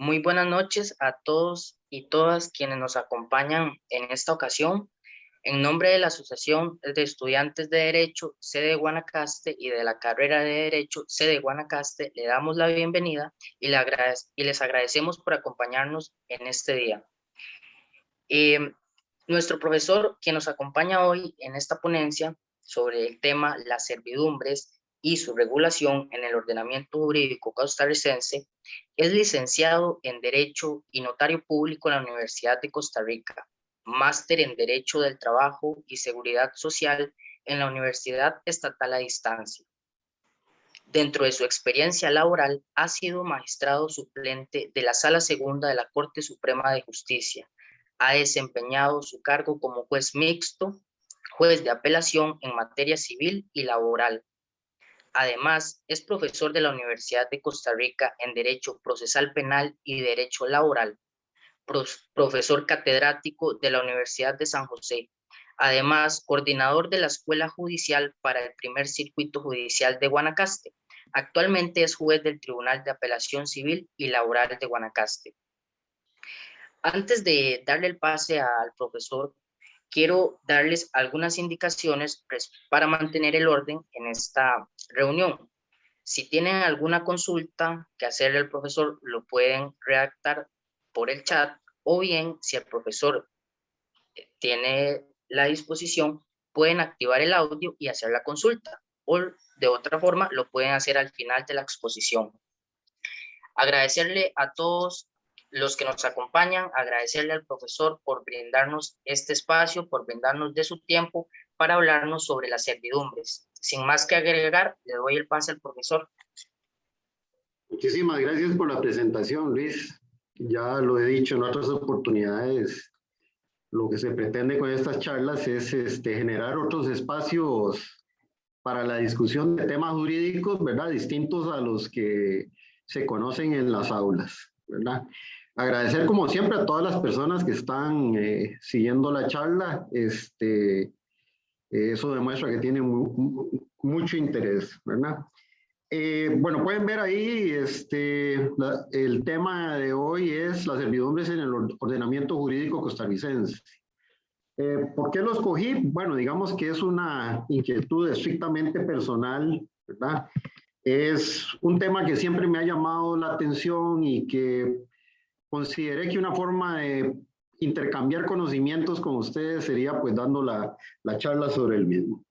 Muy buenas noches a todos y todas quienes nos acompañan en esta ocasión. En nombre de la Asociación de Estudiantes de Derecho, sede de Guanacaste, y de la carrera de Derecho, sede de Guanacaste, le damos la bienvenida y les agradecemos por acompañarnos en este día. Nuestro profesor, quien nos acompaña hoy en esta ponencia sobre el tema las servidumbres y su regulación en el ordenamiento jurídico costarricense, es licenciado en Derecho y notario público en la Universidad de Costa Rica, máster en Derecho del Trabajo y Seguridad Social en la Universidad Estatal a Distancia. Dentro de su experiencia laboral, ha sido magistrado suplente de la Sala Segunda de la Corte Suprema de Justicia. Ha desempeñado su cargo como juez mixto, juez de apelación en materia civil y laboral. Además, es profesor de la Universidad de Costa Rica en Derecho Procesal Penal y Derecho Laboral, profesor catedrático de la Universidad de San José. Además, coordinador de la Escuela Judicial para el Primer Circuito Judicial de Guanacaste. Actualmente es juez del Tribunal de Apelación Civil y Laboral de Guanacaste. Antes de darle el pase al profesor, quiero darles algunas indicaciones para mantener el orden en esta reunión. Si tienen alguna consulta que hacerle al profesor, lo pueden redactar por el chat, o bien, si el profesor tiene la disposición, pueden activar el audio y hacer la consulta, o de otra forma lo pueden hacer al final de la exposición. Agradecerle a todos los que nos acompañan, agradecerle al profesor por brindarnos este espacio, por brindarnos de su tiempo para hablarnos sobre las servidumbres. Sin más que agregar, le doy el pase al profesor. Muchísimas gracias por la presentación, Luis. Ya lo he dicho en otras oportunidades, lo que se pretende con estas charlas es generar otros espacios para la discusión de temas jurídicos, ¿verdad? Distintos a los que se conocen en las aulas, ¿verdad? Agradecer como siempre a todas las personas que están siguiendo la charla. Eso demuestra que tienen mucho interés, ¿verdad? Bueno, pueden ver ahí, el tema de hoy es las servidumbres en el ordenamiento jurídico costarricense. ¿Por qué lo escogí? Bueno, digamos que es una inquietud estrictamente personal, ¿verdad? Es un tema que siempre me ha llamado la atención y que consideré que una forma de intercambiar conocimientos con ustedes sería pues dando la charla sobre el mismo.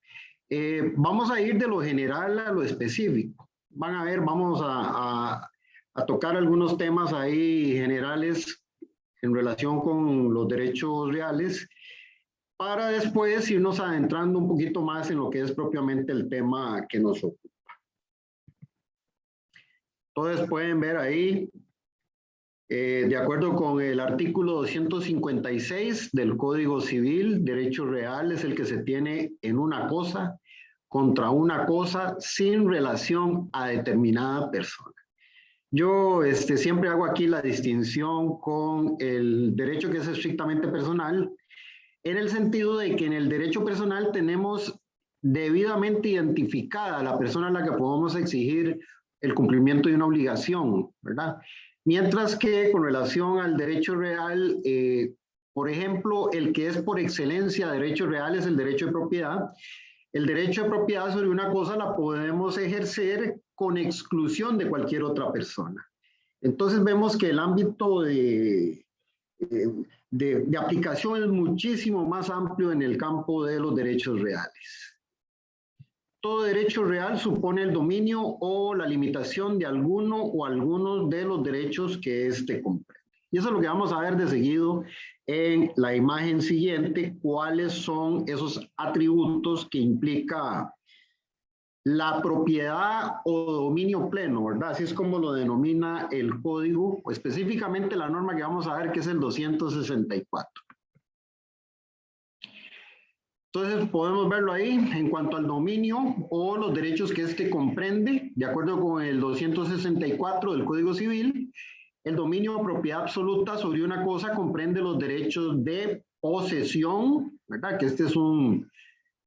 Vamos a ir de lo general a lo específico. Van a ver, vamos a tocar algunos temas ahí generales en relación con los derechos reales, para después irnos adentrando un poquito más en lo que es propiamente el tema que nos ocupa. Entonces pueden ver ahí, de acuerdo con el artículo 256 del Código Civil, derecho real es el que se tiene en una cosa contra una cosa sin relación a determinada persona. Yo siempre hago aquí la distinción con el derecho que es estrictamente personal, en el sentido de que en el derecho personal tenemos debidamente identificada a la persona a la que podemos exigir el cumplimiento de una obligación, ¿verdad? Mientras que con relación al derecho real, por ejemplo, el que es por excelencia derecho real es el derecho de propiedad. El derecho de propiedad sobre una cosa la podemos ejercer con exclusión de cualquier otra persona. Entonces vemos que el ámbito de aplicación es muchísimo más amplio en el campo de los derechos reales. Todo derecho real supone el dominio o la limitación de alguno o algunos de los derechos que éste comprende. Y eso es lo que vamos a ver de seguido en la imagen siguiente, cuáles son esos atributos que implica la propiedad o dominio pleno, ¿verdad? Así es como lo denomina el código, o específicamente la norma que vamos a ver, que es el 264. Entonces podemos verlo ahí en cuanto al dominio o los derechos que este comprende, de acuerdo con el 264 del Código Civil. El dominio o propiedad absoluta sobre una cosa comprende los derechos de posesión, ¿verdad? Que este es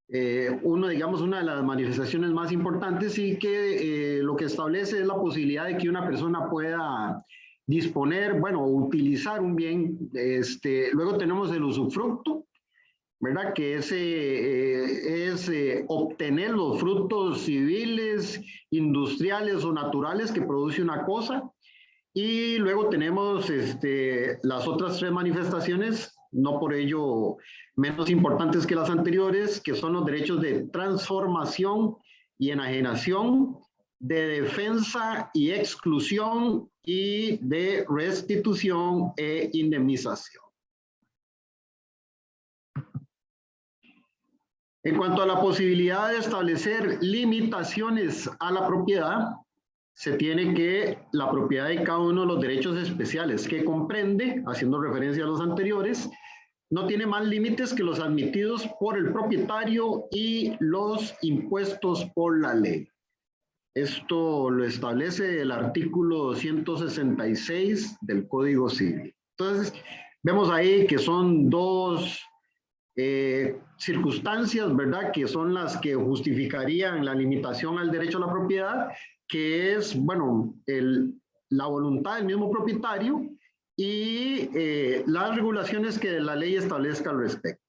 digamos, una de las manifestaciones más importantes, y que lo que establece es la posibilidad de que una persona pueda disponer, bueno, utilizar un bien. Luego tenemos el usufructo, ¿verdad? Que es obtener los frutos civiles, industriales o naturales que produce una cosa. Y luego tenemos las otras tres manifestaciones, no por ello menos importantes que las anteriores, que son los derechos de transformación y enajenación, de defensa y exclusión y de restitución e indemnización. En cuanto a la posibilidad de establecer limitaciones a la propiedad, se tiene que la propiedad de cada uno de los derechos especiales que comprende, haciendo referencia a los anteriores, no tiene más límites que los admitidos por el propietario y los impuestos por la ley. Esto lo establece el artículo 166 del Código Civil. Entonces, vemos ahí que son dos circunstancias, ¿verdad?, que son las que justificarían la limitación al derecho a la propiedad, que es, bueno, la voluntad del mismo propietario y las regulaciones que la ley establezca al respecto.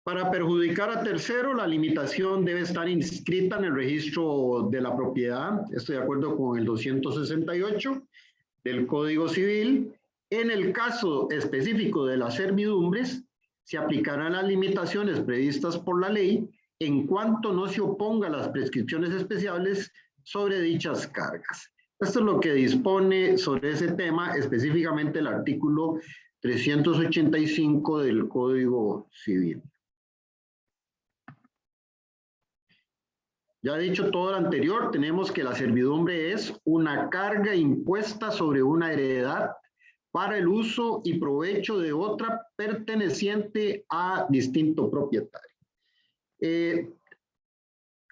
Para perjudicar a tercero, la limitación debe estar inscrita en el registro de la propiedad. Estoy de acuerdo con el 268 del Código Civil. En el caso específico de las servidumbres, se aplicarán las limitaciones previstas por la ley en cuanto no se oponga a las prescripciones especiales sobre dichas cargas. Esto es lo que dispone sobre ese tema, específicamente el artículo 385 del Código Civil. Ya dicho todo lo anterior, tenemos que la servidumbre es una carga impuesta sobre una heredad para el uso y provecho de otra perteneciente a distinto propietario.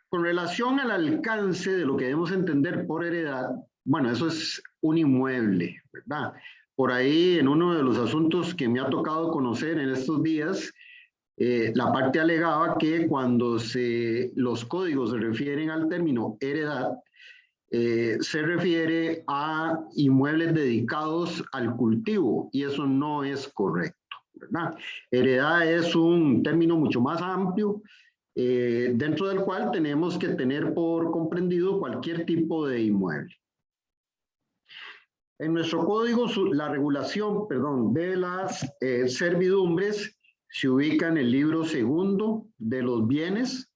Con relación al alcance de lo que debemos entender por heredad, bueno, eso es un inmueble, ¿verdad? Por ahí, en uno de los asuntos que me ha tocado conocer en estos días, la parte alegaba que cuando los códigos se refieren al término heredad, se refiere a inmuebles dedicados al cultivo, y eso no es correcto, ¿verdad? Heredad es un término mucho más amplio, dentro del cual tenemos que tener por comprendido cualquier tipo de inmueble. En nuestro código, la regulación, de las servidumbres se ubica en el libro segundo de los bienes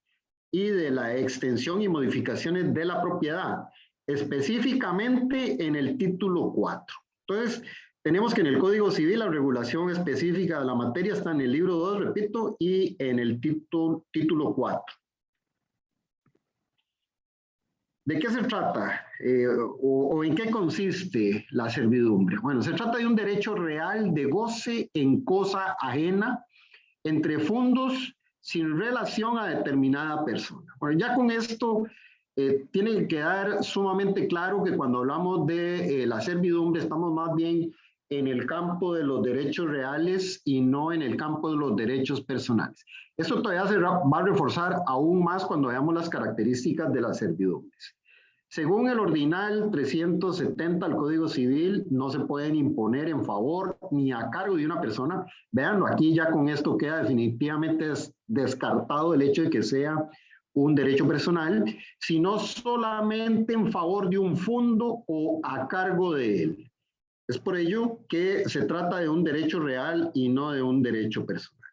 y de la extensión y modificaciones de la propiedad, específicamente en el título 4. Entonces, tenemos que en el Código Civil la regulación específica de la materia está en el libro 2, repito, y en el título 4. ¿De qué se trata o en qué consiste la servidumbre? Bueno, se trata de un derecho real de goce en cosa ajena entre fundos sin relación a determinada persona. Bueno, ya con esto tiene que quedar sumamente claro que cuando hablamos de la servidumbre estamos más bien en el campo de los derechos reales y no en el campo de los derechos personales. Esto todavía se va a reforzar aún más cuando veamos las características de las servidumbres. Según el ordinal 370 del Código Civil, no se pueden imponer en favor ni a cargo de una persona. Véanlo, aquí ya con esto queda definitivamente descartado el hecho de que sea un derecho personal, sino solamente en favor de un fondo o a cargo de él. Es por ello que se trata de un derecho real y no de un derecho personal.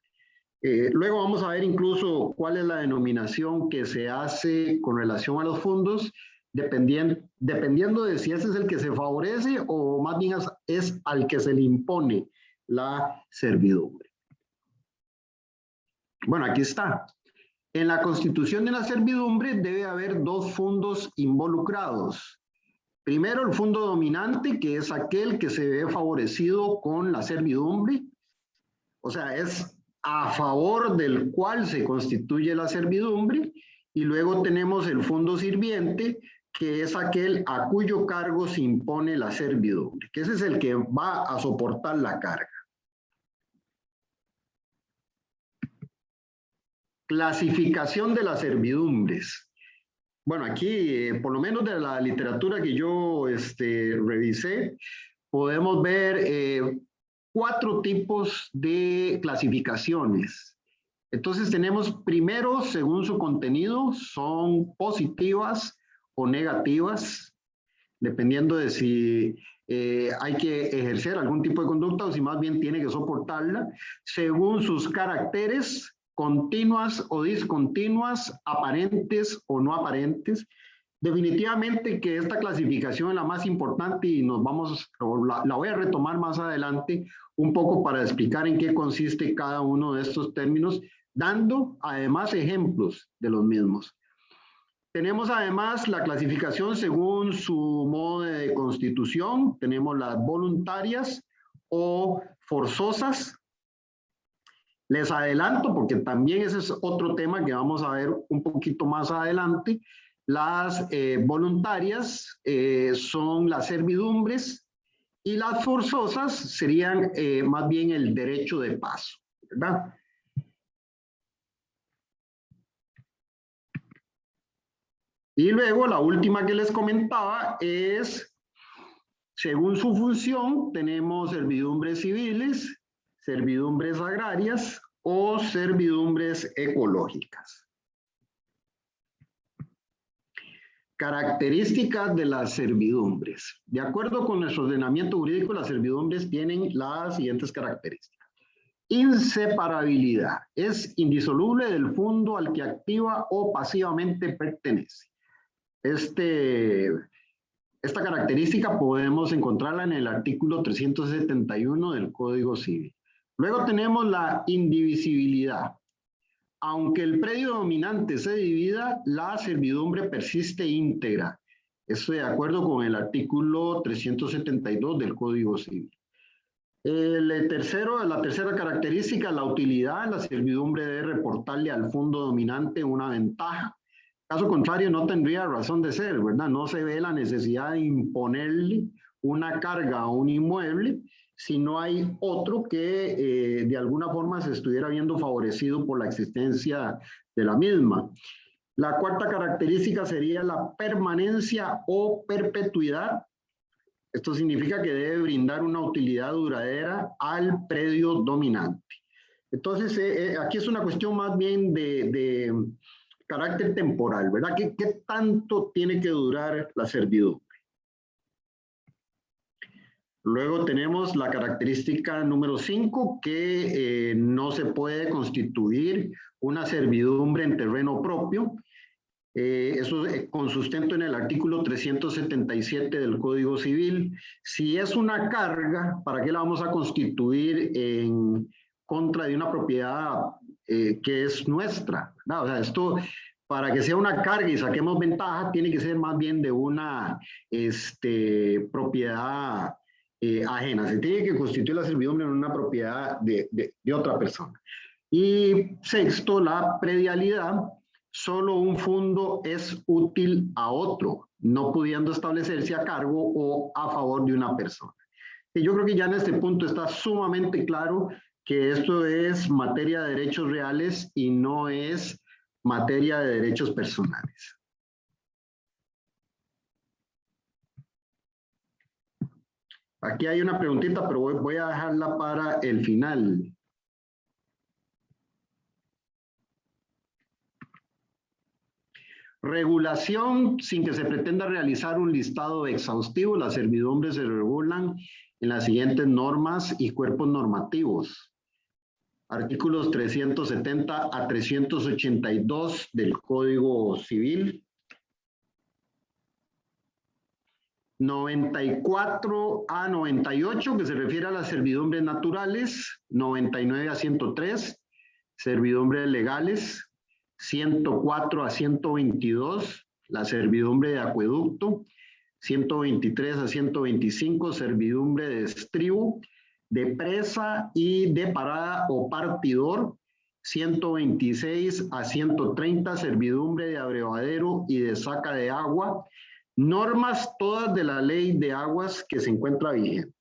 Luego vamos a ver incluso cuál es la denominación que se hace con relación a los fondos, dependiendo de si ese es el que se favorece o más bien es al que se le impone la servidumbre. Bueno, aquí está. En la constitución de la servidumbre debe haber dos fondos involucrados. Primero, el fondo dominante, que es aquel que se ve favorecido con la servidumbre, o sea, es a favor del cual se constituye la servidumbre, y luego tenemos el fondo sirviente, que es aquel a cuyo cargo se impone la servidumbre, que ese es el que va a soportar la carga. Clasificación de las servidumbres. bueno, aquí, por lo menos de la literatura que yo revisé, podemos ver 4 tipos de clasificaciones. Entonces tenemos primero, según su contenido, son positivas o negativas, dependiendo de si hay que ejercer algún tipo de conducta o si más bien tiene que soportarla, según sus caracteres, continuas o discontinuas, aparentes o no aparentes. Definitivamente que esta clasificación es la más importante y la voy a retomar más adelante un poco para explicar en qué consiste cada uno de estos términos, dando además ejemplos de los mismos. Tenemos además la clasificación según su modo de constitución. Tenemos las voluntarias o forzosas. Les adelanto, porque también ese es otro tema que vamos a ver un poquito más adelante. Las voluntarias son las servidumbres y las forzosas serían más bien el derecho de paso, ¿verdad? Y luego la última que les comentaba es, según su función, tenemos servidumbres civiles, servidumbres agrarias o servidumbres ecológicas. Características de las servidumbres. De acuerdo con nuestro ordenamiento jurídico, las servidumbres tienen las siguientes características. Inseparabilidad. Es indisoluble del fondo al que activa o pasivamente pertenece. Esta característica podemos encontrarla en el artículo 371 del Código Civil. Luego tenemos la indivisibilidad. Aunque el predio dominante se divida, la servidumbre persiste íntegra. Esto de acuerdo con el artículo 372 del Código Civil. La tercera característica, la utilidad. La servidumbre debe reportarle al fondo dominante una ventaja. Caso contrario, no tendría razón de ser, ¿verdad? No se ve la necesidad de imponerle una carga a un inmueble si no hay otro que de alguna forma se estuviera viendo favorecido por la existencia de la misma. La cuarta característica sería la permanencia o perpetuidad. Esto significa que debe brindar una utilidad duradera al predio dominante. Entonces, aquí es una cuestión más bien de carácter temporal, ¿verdad? ¿Qué tanto tiene que durar la servidumbre? Luego tenemos la característica número 5, que no se puede constituir una servidumbre en terreno propio. Eso con sustento en el artículo 377 del Código Civil. Si es una carga, ¿para qué la vamos a constituir en contra de una propiedad que es nuestra? ¿No? O sea, esto, para que sea una carga y saquemos ventaja, tiene que ser más bien de una propiedad ajena. Se tiene que constituir la servidumbre en una propiedad de otra persona. Y sexto, la predialidad. Solo un fondo es útil a otro, no pudiendo establecerse a cargo o a favor de una persona. Y yo creo que ya en este punto está sumamente claro que esto es materia de derechos reales y no es materia de derechos personales. Aquí hay una preguntita, pero voy a dejarla para el final. Regulación sin que se pretenda realizar un listado exhaustivo. Las servidumbres se regulan en las siguientes normas y cuerpos normativos. Artículos 370 a 382 del Código Civil. 94 a 98, que se refiere a las servidumbres naturales. 99 a 103, servidumbres legales. 104 a 122, la servidumbre de acueducto. 123 a 125, servidumbre de estribo, de presa y de parada o partidor. 126 a 130, servidumbre de abrevadero y de saca de agua. Normas todas de la ley de aguas que se encuentra vigente.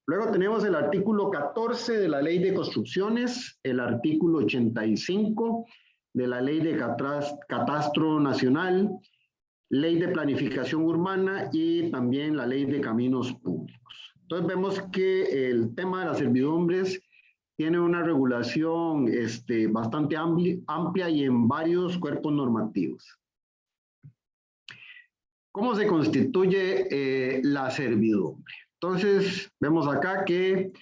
Luego tenemos el artículo 14 de la ley de construcciones, el artículo 85 de la ley de catastro nacional, ley de planificación urbana y también la ley de caminos públicos. Entonces vemos que el tema de las servidumbres tiene una regulación bastante amplia y en varios cuerpos normativos. ¿Cómo se constituye la servidumbre? Entonces, vemos acá que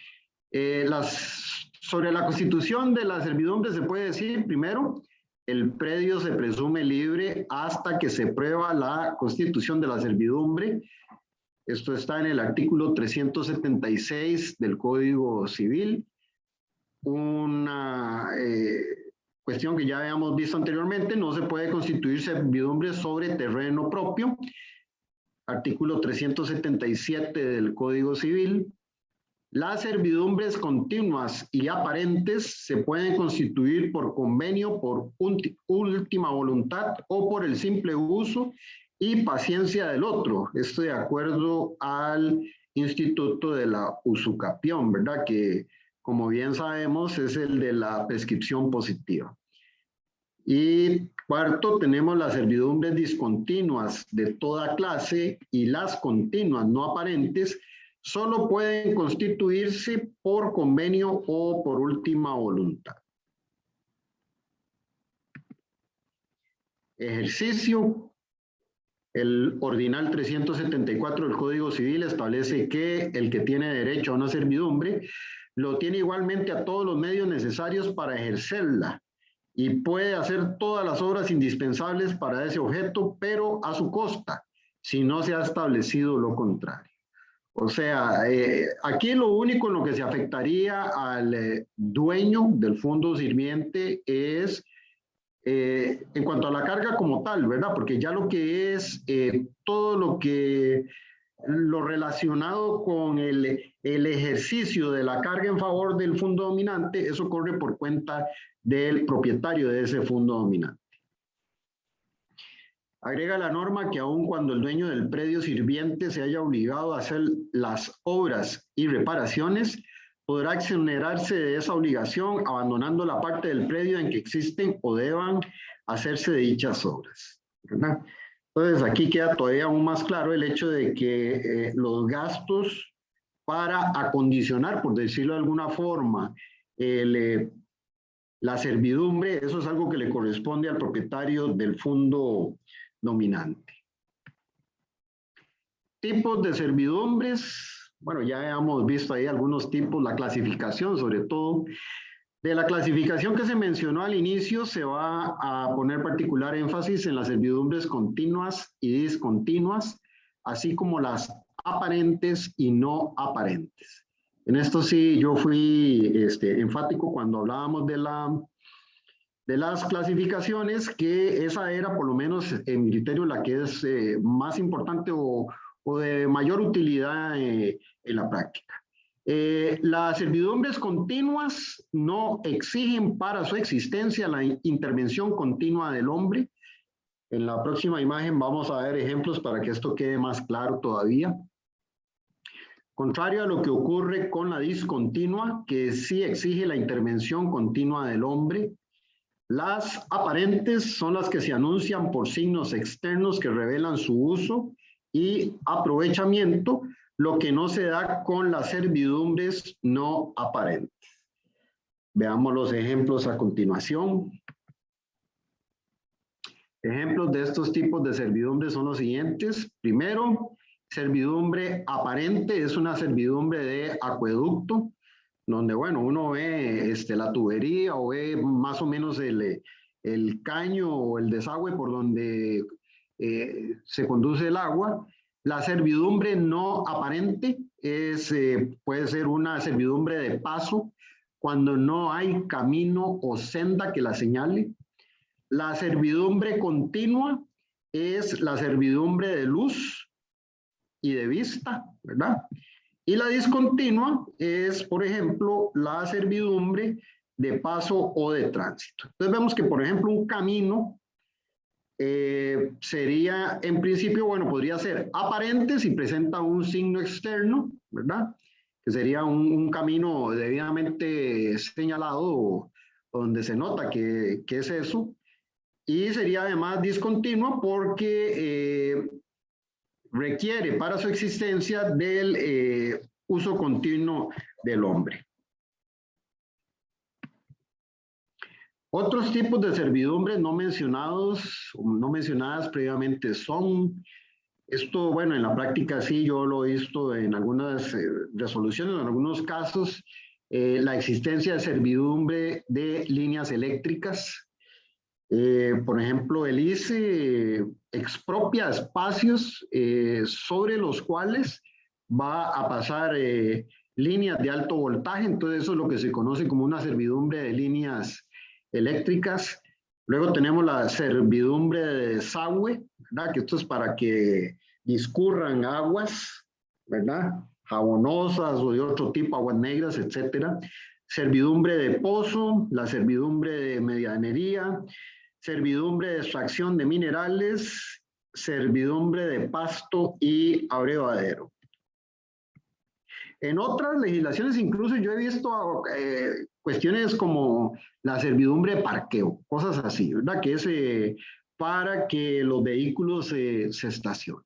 sobre la constitución de la servidumbre se puede decir, primero, el predio se presume libre hasta que se prueba la constitución de la servidumbre. Esto está en el artículo 376 del Código Civil. Una cuestión que ya habíamos visto anteriormente: no se puede constituir servidumbre sobre terreno propio. Artículo 377 del Código Civil. Las servidumbres continuas y aparentes se pueden constituir por convenio, por última voluntad o por el simple uso y paciencia del otro. Esto de acuerdo al Instituto de la Usucapión, ¿verdad? Que, como bien sabemos, es el de la prescripción positiva. Y cuarto, tenemos las servidumbres discontinuas de toda clase, y las continuas no aparentes solo pueden constituirse por convenio o por última voluntad. Ejercicio. El ordinal 374 del Código Civil establece que el que tiene derecho a una servidumbre lo tiene igualmente a todos los medios necesarios para ejercerla y puede hacer todas las obras indispensables para ese objeto, pero a su costa, si no se ha establecido lo contrario. O sea, aquí lo único en lo que se afectaría al dueño del fondo sirviente es en cuanto a la carga como tal, ¿verdad? Porque ya lo que es todo lo relacionado con el ejercicio de la carga en favor del fondo dominante, eso corre por cuenta del propietario de ese fondo dominante. Agrega la norma que aun cuando el dueño del predio sirviente se haya obligado a hacer las obras y reparaciones, podrá exonerarse de esa obligación abandonando la parte del predio en que existen o deban hacerse dichas obras, ¿verdad? Entonces aquí queda todavía aún más claro el hecho de que los gastos para acondicionar, por decirlo de alguna forma, la servidumbre, eso es algo que le corresponde al propietario del fondo dominante. Tipos de servidumbres. Bueno, ya hemos visto ahí algunos tipos, la clasificación sobre todo. De la clasificación que se mencionó al inicio, se va a poner particular énfasis en las servidumbres continuas y discontinuas, así como las aparentes y no aparentes. En esto sí, yo fui enfático cuando hablábamos de las clasificaciones, que esa era, por lo menos en mi criterio, la que es más importante o de mayor utilidad en la práctica. Las servidumbres continuas no exigen para su existencia la intervención continua del hombre. En la próxima imagen vamos a ver ejemplos para que esto quede más claro todavía. Contrario a lo que ocurre con la discontinua, que sí exige la intervención continua del hombre. Las aparentes son las que se anuncian por signos externos que revelan su uso y aprovechamiento, lo que no se da con las servidumbres no aparentes. Veamos los ejemplos a continuación. Ejemplos de estos tipos de servidumbres son los siguientes. Primero, servidumbre aparente es una servidumbre de acueducto, donde, bueno, uno ve la tubería o ve más o menos el caño o el desagüe por donde se conduce el agua. La servidumbre no aparente puede ser una servidumbre de paso cuando no hay camino o senda que la señale. La servidumbre continua es la servidumbre de luz y de vista, ¿verdad? Y la discontinua es, por ejemplo, la servidumbre de paso o de tránsito. Entonces vemos que, por ejemplo, un camino sería, en principio, bueno, podría ser aparente si presenta un signo externo, ¿verdad? Que sería un camino debidamente señalado donde se nota que es eso. y sería además discontinua porque requiere para su existencia del uso continuo del hombre. Otros tipos de servidumbres no mencionados, no mencionadas previamente son, esto, bueno, en la práctica sí, yo lo he visto en algunas resoluciones, en algunos casos, la existencia de servidumbre de líneas eléctricas. Por ejemplo, el ICE expropia espacios sobre los cuales va a pasar líneas de alto voltaje, entonces eso es lo que se conoce como una servidumbre de líneas eléctricas. Luego tenemos la servidumbre de desagüe, ¿verdad? Que esto es para que discurran aguas, ¿verdad? Jabonosas o de otro tipo, aguas negras, etcétera. Servidumbre de pozo, la servidumbre de medianería, servidumbre de extracción de minerales, servidumbre de pasto y abrevadero. En otras legislaciones incluso yo he visto cuestiones como la servidumbre de parqueo, cosas así, ¿verdad? Que es para que los vehículos se estacionen.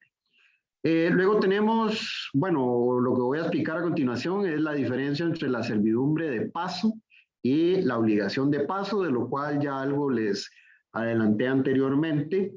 Luego tenemos, bueno, lo que voy a explicar a continuación es la diferencia entre la servidumbre de paso y la obligación de paso, de lo cual ya algo les adelanté anteriormente.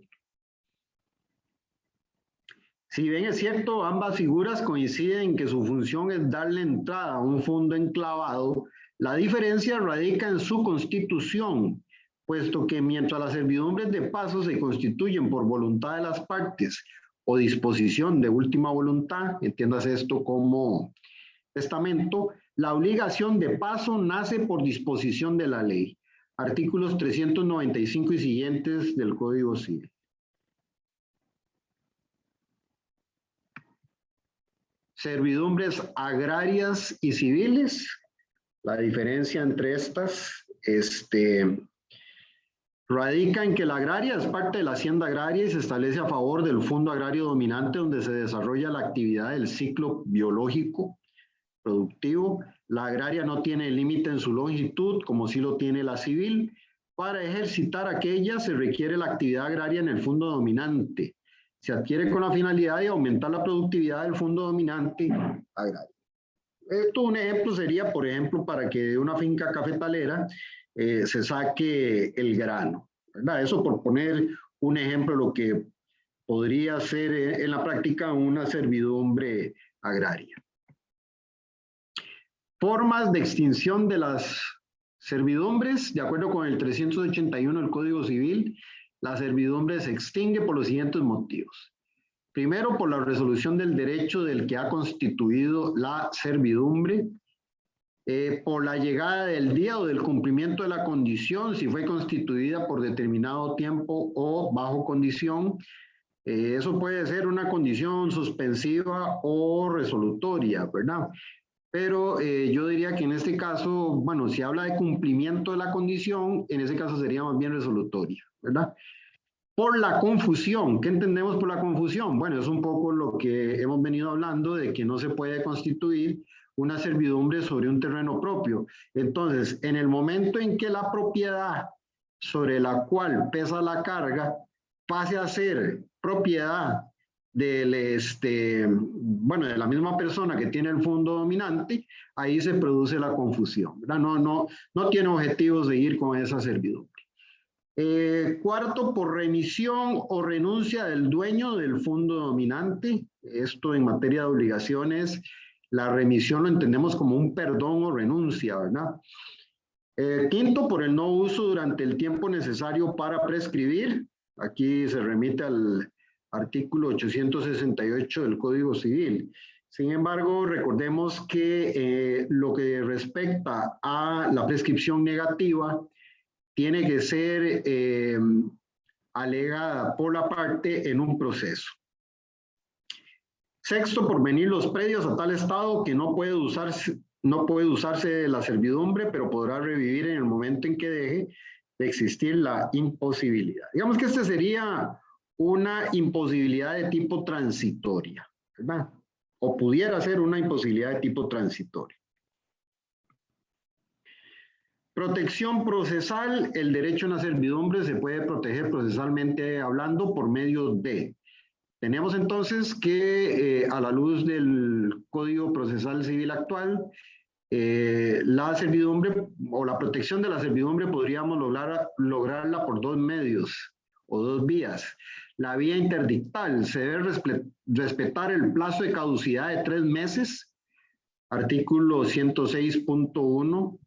Si bien es cierto, ambas figuras coinciden en que su función es darle entrada a un fondo enclavado, la diferencia radica en su constitución, puesto que mientras las servidumbres de paso se constituyen por voluntad de las partes o disposición de última voluntad, entiéndase esto como testamento, la obligación de paso nace por disposición de la ley. Artículos 395 y siguientes del Código Civil. Servidumbres agrarias y civiles. La diferencia entre estas radica en que la agraria es parte de la hacienda agraria y se establece a favor del fondo agrario dominante donde se desarrolla la actividad del ciclo biológico productivo. La agraria no tiene límite en su longitud, como sí lo tiene la civil. Para ejercitar aquella se requiere la actividad agraria en el fondo dominante. Se adquiere con la finalidad de aumentar la productividad del fondo dominante agrario. Esto, un ejemplo sería, por ejemplo, para que de una finca cafetalera se saque el grano, ¿verdad? Eso por poner un ejemplo de lo que podría ser en la práctica una servidumbre agraria. Formas de extinción de las servidumbres, de acuerdo con el 381 del Código Civil, la servidumbre se extingue por los siguientes motivos. Primero, por la resolución del derecho del que ha constituido la servidumbre, por la llegada del día o del cumplimiento de la condición, si fue constituida por determinado tiempo o bajo condición. Eso puede ser una condición suspensiva o resolutoria, ¿verdad? Pero yo diría que en este caso, bueno, si habla de cumplimiento de la condición, en ese caso sería más bien resolutoria, ¿verdad? Por la confusión. ¿Qué entendemos por la confusión? Bueno, es un poco lo que hemos venido hablando de que no se puede constituir una servidumbre sobre un terreno propio. Entonces, en el momento en que la propiedad sobre la cual pesa la carga pase a ser propiedad del, bueno, de la misma persona que tiene el fondo dominante, ahí se produce la confusión, ¿verdad? No tiene objetivos de ir con esa servidumbre. Cuarto, por remisión o renuncia del dueño del fondo dominante. Esto en materia de obligaciones, la remisión lo entendemos como un perdón o renuncia, ¿verdad? Quinto, por el no uso durante el tiempo necesario para prescribir. Aquí se remite al artículo 868 del Código Civil. Sin embargo, recordemos que lo que respecta a la prescripción negativa tiene que ser alegada por la parte en un proceso. Sexto, por venir los predios a tal estado que no puede usarse la servidumbre, pero podrá revivir en el momento en que deje de existir la imposibilidad. Digamos que esta sería una imposibilidad de tipo transitoria, ¿verdad? O pudiera ser una imposibilidad de tipo transitorio. Protección procesal, el derecho a una servidumbre se puede proteger procesalmente hablando por medio de. Tenemos entonces que a la luz del Código Procesal Civil actual, la servidumbre o la protección de la servidumbre podríamos lograrla por dos medios o dos vías. La vía interdictal, se debe respetar el plazo de caducidad de 3 meses, artículo 106.1.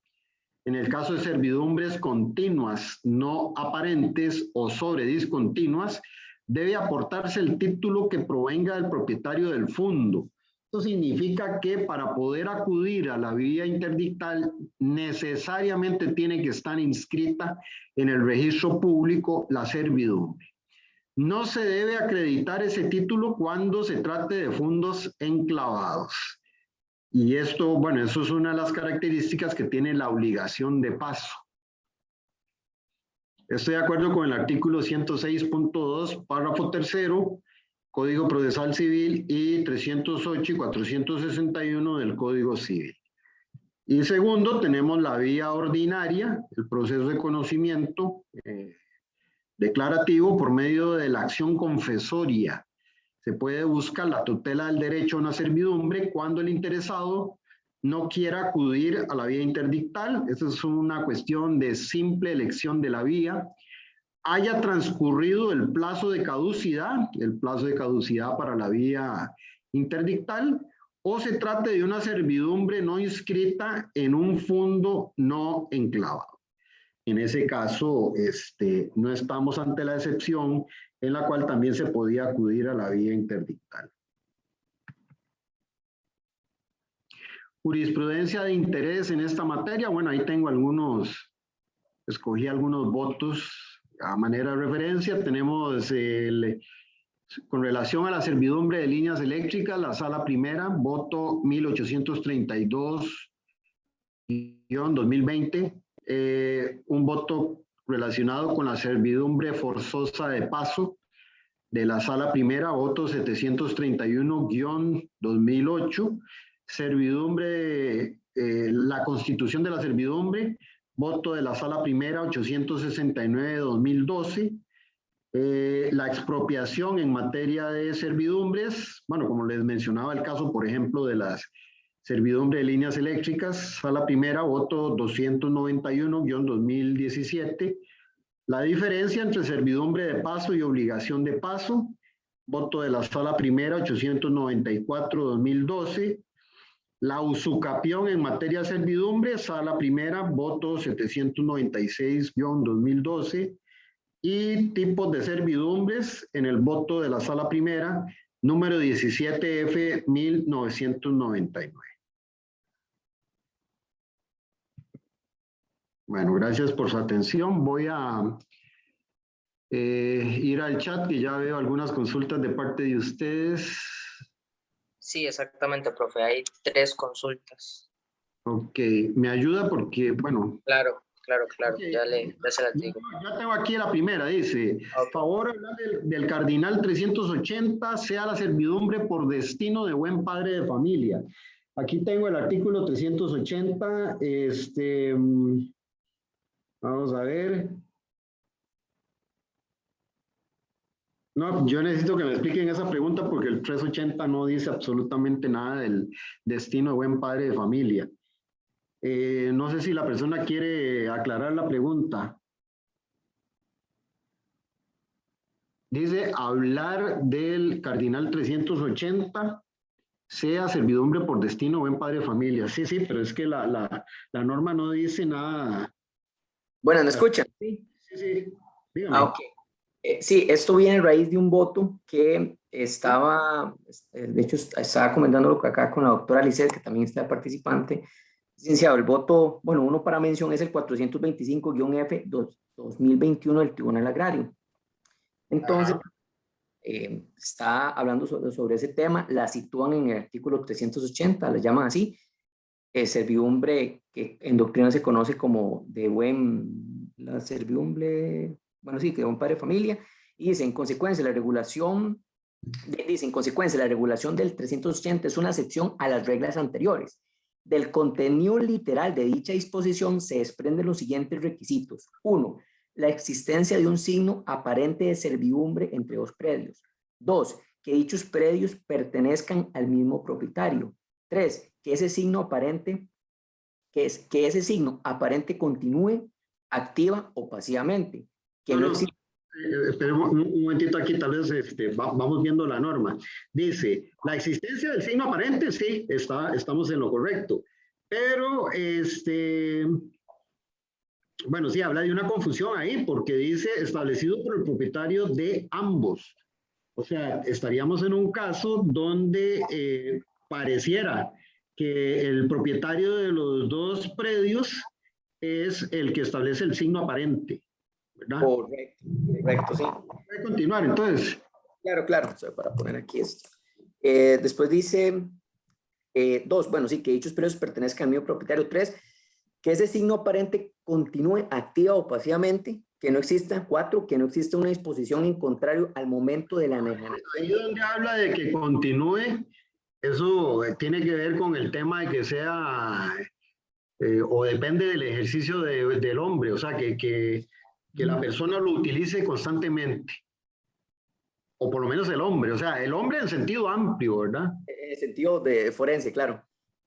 En el caso de servidumbres continuas, no aparentes o sobrediscontinuas, debe aportarse el título que provenga del propietario del fondo. Esto significa que para poder acudir a la vía interdictal necesariamente tiene que estar inscrita en el registro público la servidumbre. No se debe acreditar ese título cuando se trate de fondos enclavados. Y esto, bueno, eso es una de las características que tiene la obligación de paso. Estoy de acuerdo con el artículo 106.2, párrafo tercero, Código Procesal Civil y 308 y 461 del Código Civil. Y segundo, tenemos la vía ordinaria, el proceso de conocimiento declarativo por medio de la acción confesoria. Se puede buscar la tutela del derecho a una servidumbre cuando el interesado no quiera acudir a la vía interdictal. Esa es una cuestión de simple elección de la vía. Haya transcurrido el plazo de caducidad para la vía interdictal, o se trate de una servidumbre no inscrita en un fondo no enclavado. En ese caso, no estamos ante la excepción en la cual también se podía acudir a la vía interdictal. Jurisprudencia de interés en esta materia. Bueno, ahí tengo escogí algunos votos a manera de referencia. Tenemos con relación a la servidumbre de líneas eléctricas, la sala primera, voto 1832-2020. Un voto relacionado con la servidumbre forzosa de paso de la sala primera, voto 731-2008, servidumbre, la constitución de la servidumbre, voto de la sala primera 869-2012, la expropiación en materia de servidumbres, bueno, como les mencionaba el caso, por ejemplo, de las servidumbre de líneas eléctricas, sala primera, voto 291-2017. La diferencia entre servidumbre de paso y obligación de paso, voto de la sala primera 894-2012. La usucapión en materia de servidumbre, sala primera, voto 796-2012. Y tipos de servidumbres en el voto de la sala primera, número 17F-1999. Bueno, gracias por su atención. Voy a ir al chat, que ya veo algunas consultas de parte de ustedes. Sí, exactamente, profe. Hay 3 consultas. Ok, me ayuda porque, bueno. Claro. Okay. Ya se las digo. Ya tengo aquí la primera, dice, okay. Favor hablar del cardinal 380, sea la servidumbre por destino de buen padre de familia. Aquí tengo el artículo 380, vamos a ver. No, yo necesito que me expliquen esa pregunta porque el 380 no dice absolutamente nada del destino de buen padre de familia. No sé si la persona quiere aclarar la pregunta. Dice, hablar del cardinal 380, sea servidumbre por destino buen padre de familia. Sí, pero es que la norma no dice nada. Bueno, ¿me escuchan? Sí. Dígame. Ah, ok. Sí, esto viene a raíz de un voto que estaba, de hecho, estaba comentándolo acá con la doctora Lisset, que también está participante. Licenciado, el voto, bueno, uno para mención es el 425-F-2021 del Tribunal Agrario. Entonces, está hablando sobre ese tema, la sitúan en el artículo 380, la llaman así, servidumbre que en doctrina se conoce como la servidumbre, bueno, sí, que de buen padre de familia, y dice, en consecuencia, la regulación del 380 es una excepción a las reglas anteriores. Del contenido literal de dicha disposición se desprenden los siguientes requisitos. 1. La existencia de un signo aparente de servidumbre entre dos predios. 2. Que dichos predios pertenezcan al mismo propietario. 3. Que ese signo aparente, que ese signo aparente continúe activa o pasivamente. Que no existe. Esperemos un momentito aquí, tal vez vamos viendo la norma. Dice, la existencia del signo aparente, sí, estamos en lo correcto. Pero, bueno, sí, habla de una confusión ahí, porque dice establecido por el propietario de ambos. O sea, estaríamos en un caso donde pareciera que el propietario de los dos predios es el que establece el signo aparente, ¿verdad? Correcto, sí. Voy a continuar, entonces. Claro, para poner aquí esto. Después dice, 2, bueno, sí, que dichos predios pertenezcan al mismo propietario. 3, que ese signo aparente continúe activa o pasivamente, que no exista. 4, que no exista una disposición en contrario al momento de la enajenación. Ahí donde habla de que continúe, eso tiene que ver con el tema de que sea, o depende del ejercicio del hombre, o sea, que la persona lo utilice constantemente, o por lo menos el hombre, o sea, el hombre en sentido amplio, ¿verdad? En el sentido de forense, claro.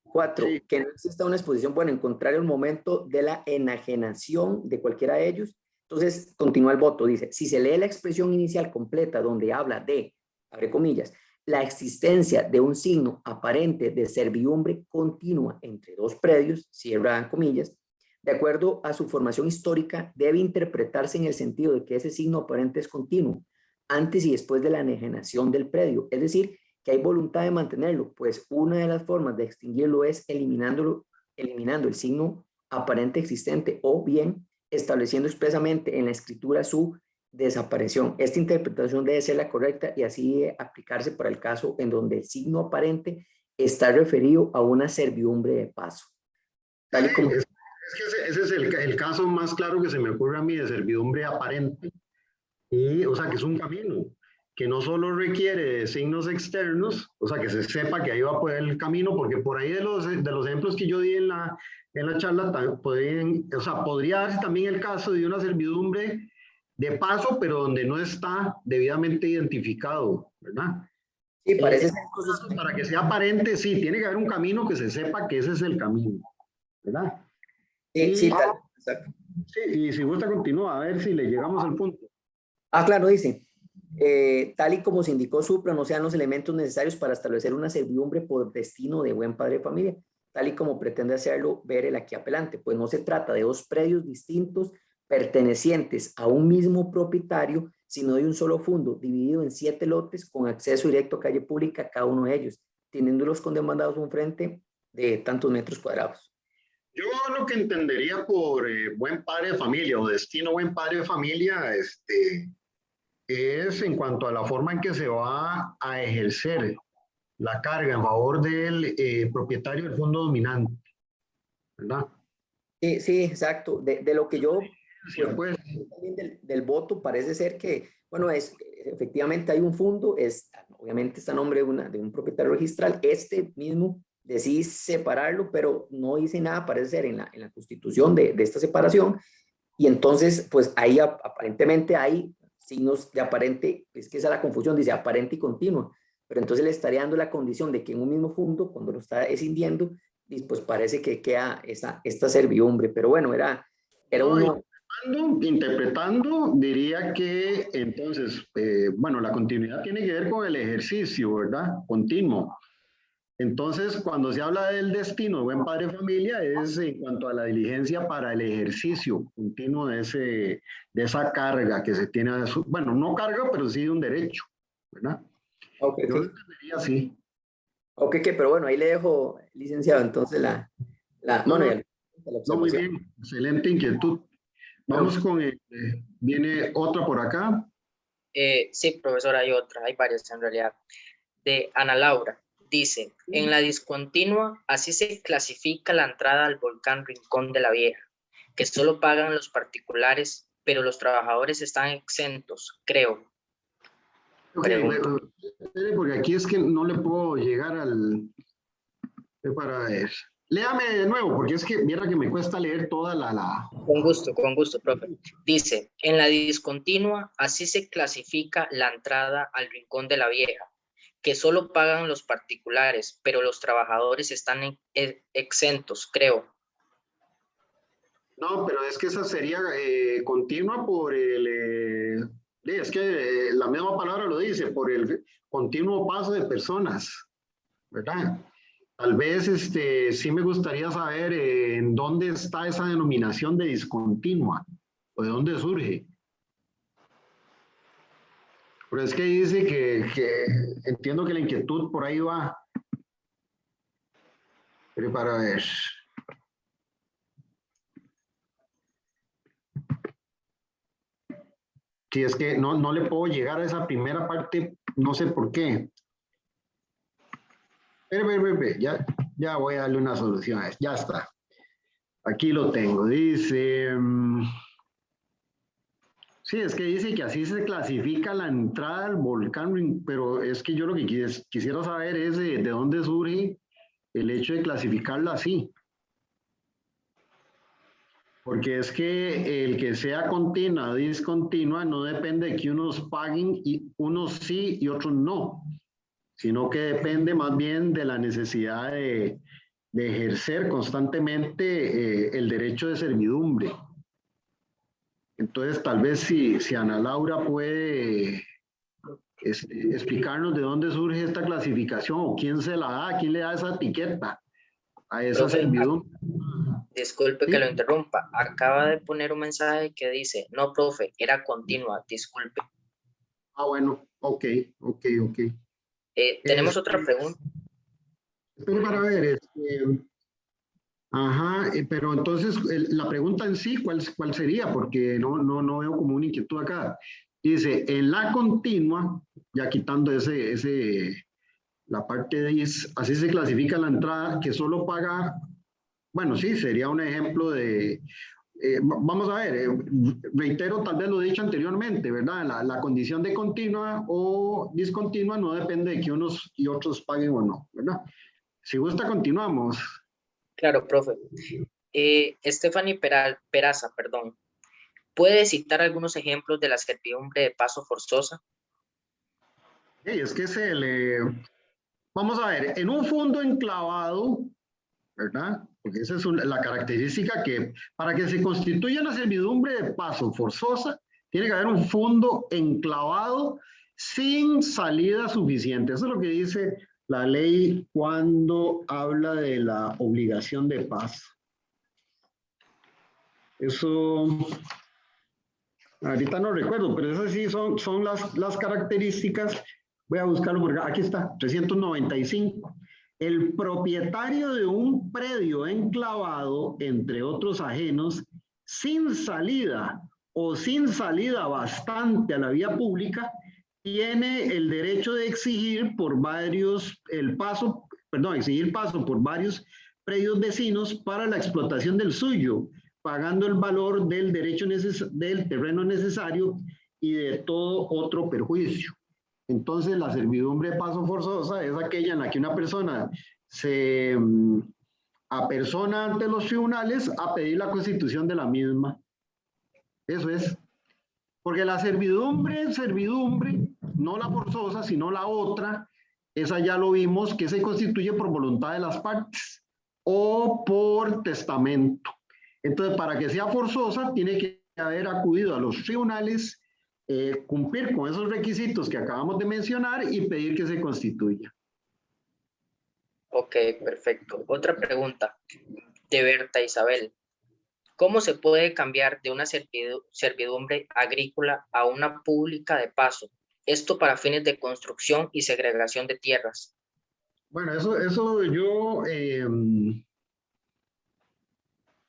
4, Sí. que no exista una exposición, bueno, en contrario al momento de la enajenación de cualquiera de ellos. Entonces, continúa el voto, dice, si se lee la expresión inicial completa donde habla de, abre comillas, la existencia de un signo aparente de servidumbre continua entre dos predios, cierra comillas, de acuerdo a su formación histórica, debe interpretarse en el sentido de que ese signo aparente es continuo, antes y después de la enajenación del predio, es decir, que hay voluntad de mantenerlo, pues una de las formas de extinguirlo es eliminando el signo aparente existente o bien estableciendo expresamente en la escritura su desaparición. Esta interpretación debe ser la correcta y así debe aplicarse para el caso en donde el signo aparente está referido a una servidumbre de paso. Tal y como... Es que ese es el caso más claro que se me ocurre a mí de servidumbre aparente, y, o sea, que es un camino que no solo requiere de signos externos, o sea, que se sepa que ahí va a poder el camino, porque por ahí de los ejemplos que yo di en la charla, o sea, podría darse también el caso de una servidumbre de paso, pero donde no está debidamente identificado, ¿verdad? Sí, parece ser entonces, para que sea aparente, sí, tiene que haber un camino que se sepa que ese es el camino, ¿verdad? Sí, exacto. Sí, y si gusta continúa, a ver si le llegamos al punto. Claro, dice, tal y como se indicó supra, no sean los elementos necesarios para establecer una servidumbre por destino de buen padre de familia, tal y como pretende hacerlo ver el aquí apelante, pues no se trata de dos predios distintos pertenecientes a un mismo propietario, sino de un solo fondo dividido en 7 lotes con acceso directo a calle pública a cada uno de ellos, teniéndolos condemandados un frente de tantos metros cuadrados. Yo lo que entendería por buen padre de familia o destino buen padre de familia, es en cuanto a la forma en que se va a ejercer la carga en favor del propietario del fondo dominante, ¿verdad? Sí, exacto. De lo que yo, pues, también del voto parece ser que, bueno, efectivamente hay un fondo, obviamente está a nombre de un propietario registral, este mismo decide separarlo, pero no dice nada, parece ser, en la constitución de esta separación, y entonces, pues ahí aparentemente hay signos de aparente, es que esa es la confusión, dice aparente y continua, pero entonces le estaría dando la condición de que en un mismo fondo, cuando lo está escindiendo, pues parece que queda esta servidumbre, pero bueno, era uno... Interpretando, diría que entonces, bueno, la continuidad tiene que ver con el ejercicio, ¿verdad? Continuo. Entonces, cuando se habla del destino de buen padre de familia, es en cuanto a la diligencia para el ejercicio continuo de esa carga que se tiene, bueno, no carga, pero sí de un derecho, ¿verdad? Okay, yo lo entendería así. Ok, pero bueno, ahí le dejo, licenciado, entonces bueno, la No, muy observación. bien, excelente inquietud. Vamos con, viene otra por acá. Sí, profesor, hay otra, hay varias en realidad. De Ana Laura, dice, en la discontinua, así se clasifica la entrada al volcán Rincón de la Vieja, que solo pagan los particulares, pero los trabajadores están exentos, creo. Okay, porque aquí es que no le puedo llegar para ver. léame de nuevo, porque es que mira que me cuesta leer toda Con gusto, profe. Dice, en la discontinua, así se clasifica la entrada al Rincón de la Vieja, que solo pagan los particulares, pero los trabajadores están exentos, creo. No, pero es que esa sería continua por el... es que la misma palabra lo dice, por el continuo paso de personas, ¿verdad? Tal vez sí me gustaría saber en dónde está esa denominación de discontinua o de dónde surge. Pero es que dice que entiendo que la inquietud por ahí va. Pero para ver. Si es que no le puedo llegar a esa primera parte, no sé por qué. Pero, ya voy a darle una solución a esto. Ya está. Aquí lo tengo. Dice... sí, es que dice que así se clasifica la entrada al volcán, pero es que yo lo que quisiera saber es de dónde surge el hecho de clasificarla así. Porque es que el que sea continua o discontinua no depende de que unos paguen y unos sí y otros no, sino que depende más bien de la necesidad de ejercer constantemente el derecho de servidumbre. Entonces, tal vez si Ana Laura puede explicarnos de dónde surge esta clasificación o quién se la da, quién le da esa etiqueta a esa Profe, servidumbre. disculpe ¿Sí? que lo interrumpa. Acaba de poner un mensaje que dice, no, profe, era continua, disculpe. Ah, bueno, ok. Tenemos otra pregunta. Pero para ver, ajá, pero entonces la pregunta en sí, ¿cuál sería? Porque no veo como una inquietud acá. Dice, en la continua, ya quitando la parte de así se clasifica la entrada que solo paga, bueno, sí, sería un ejemplo de, vamos a ver, reitero tal vez lo dicho anteriormente, ¿verdad? La condición de continua o discontinua no depende de que unos y otros paguen o no, ¿verdad? Si gusta, continuamos. Claro, profe. Stephanie Peraza, perdón. ¿Puede citar algunos ejemplos de la servidumbre de paso forzosa? Es que vamos a ver, en un fondo enclavado, ¿verdad? Porque esa es la característica que para que se constituya una servidumbre de paso forzosa, tiene que haber un fondo enclavado sin salida suficiente. Eso es lo que dice la ley cuando habla de la obligación de paso. Eso, ahorita no recuerdo, pero esas sí son las características. Voy a buscarlo porque aquí está, 395. El propietario de un predio enclavado, entre otros ajenos, sin salida o sin salida bastante a la vía pública, tiene el derecho de exigir exigir paso por varios predios vecinos para la explotación del suyo, pagando el valor del del terreno necesario y de todo otro perjuicio. Entonces, la servidumbre de paso forzosa es aquella en la que una persona se apersona ante los tribunales a pedir la constitución de la misma. Eso es. Porque la servidumbre, no la forzosa, sino la otra, esa ya lo vimos, que se constituye por voluntad de las partes o por testamento. Entonces, para que sea forzosa, tiene que haber acudido a los tribunales, cumplir con esos requisitos que acabamos de mencionar y pedir que se constituya. Ok, perfecto. Otra pregunta de Berta Isabel. ¿Cómo se puede cambiar de una servidumbre agrícola a una pública de paso? Esto para fines de construcción y segregación de tierras. Bueno, eso yo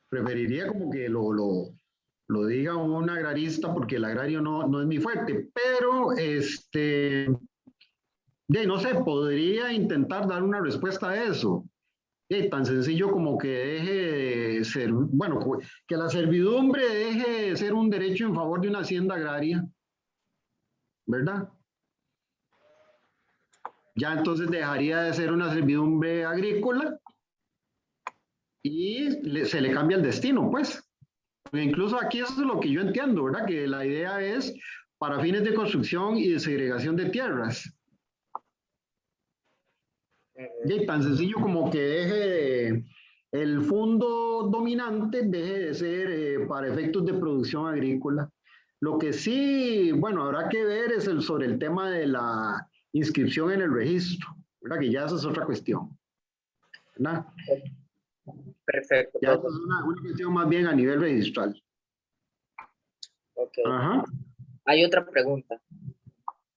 preferiría como que lo diga un agrarista porque el agrario no es mi fuerte, pero no sé, podría intentar dar una respuesta a eso. Tan sencillo como que deje de ser, bueno, que la servidumbre deje de ser un derecho en favor de una hacienda agraria, ¿verdad? Ya entonces dejaría de ser una servidumbre agrícola y se le cambia el destino, pues. Porque incluso aquí eso es lo que yo entiendo, ¿verdad? Que la idea es para fines de construcción y de segregación de tierras. Y tan sencillo como que deje el fondo dominante deje de ser para efectos de producción agrícola. Lo que sí, bueno, habrá que ver es sobre el tema de la inscripción en el registro, ¿verdad? Que ya esa es otra cuestión, ¿verdad? Perfecto, Ya profe. es una cuestión más bien a nivel registral. Ok. Ajá. Hay otra pregunta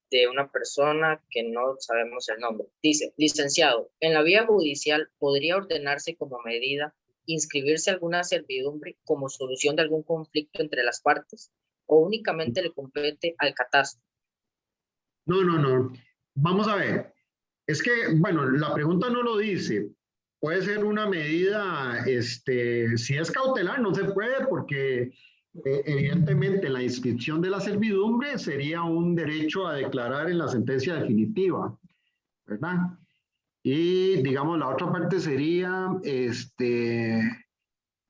de una persona que no sabemos el nombre. Dice, licenciado, en la vía judicial podría ordenarse como medida inscribirse alguna servidumbre como solución de algún conflicto entre las partes o únicamente le compete al catastro. No, no, no. Vamos a ver. Es que, bueno, la pregunta no lo dice. Puede ser una medida, si es cautelar, no se puede porque evidentemente la inscripción de la servidumbre sería un derecho a declarar en la sentencia definitiva, ¿verdad? Y digamos, la otra parte sería,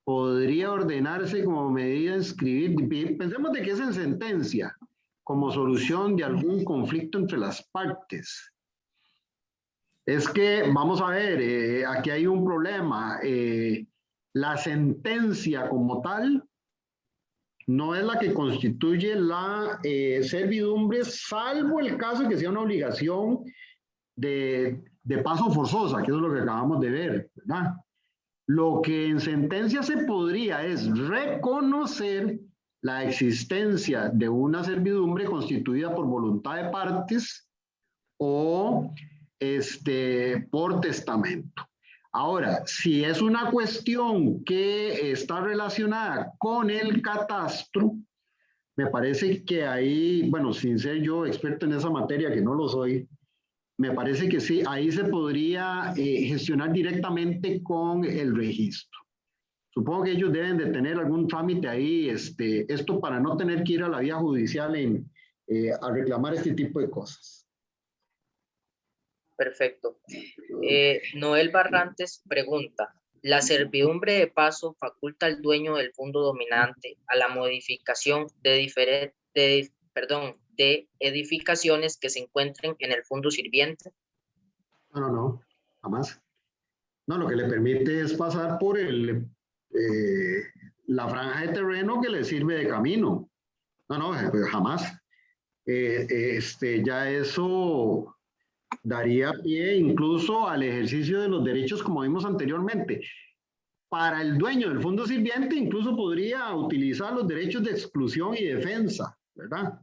podría ordenarse como medida inscribir, pensemos de que es en sentencia, como solución de algún conflicto entre las partes. Es que, vamos a ver, aquí hay un problema. La sentencia como tal no es la que constituye la servidumbre, salvo el caso de que sea una obligación de paso forzosa, que es lo que acabamos de ver, ¿verdad? Lo que en sentencia se podría es reconocer la existencia de una servidumbre constituida por voluntad de partes o por testamento. Ahora, si es una cuestión que está relacionada con el catastro, me parece que ahí, bueno, sin ser yo experto en esa materia, que no lo soy, me parece que sí, ahí se podría gestionar directamente con el registro. Supongo que ellos deben de tener algún trámite ahí, esto para no tener que ir a la vía judicial a reclamar este tipo de cosas. Perfecto. Noel Barrantes pregunta, ¿la servidumbre de paso faculta al dueño del fondo dominante a la modificación de edificaciones que se encuentren en el fondo sirviente? No, no, no, jamás. No, lo que le permite es pasar por la franja de terreno que le sirve de camino. No, no, jamás. Ya eso daría pie incluso al ejercicio de los derechos como vimos anteriormente. Para el dueño del fondo sirviente incluso podría utilizar los derechos de exclusión y defensa, ¿verdad?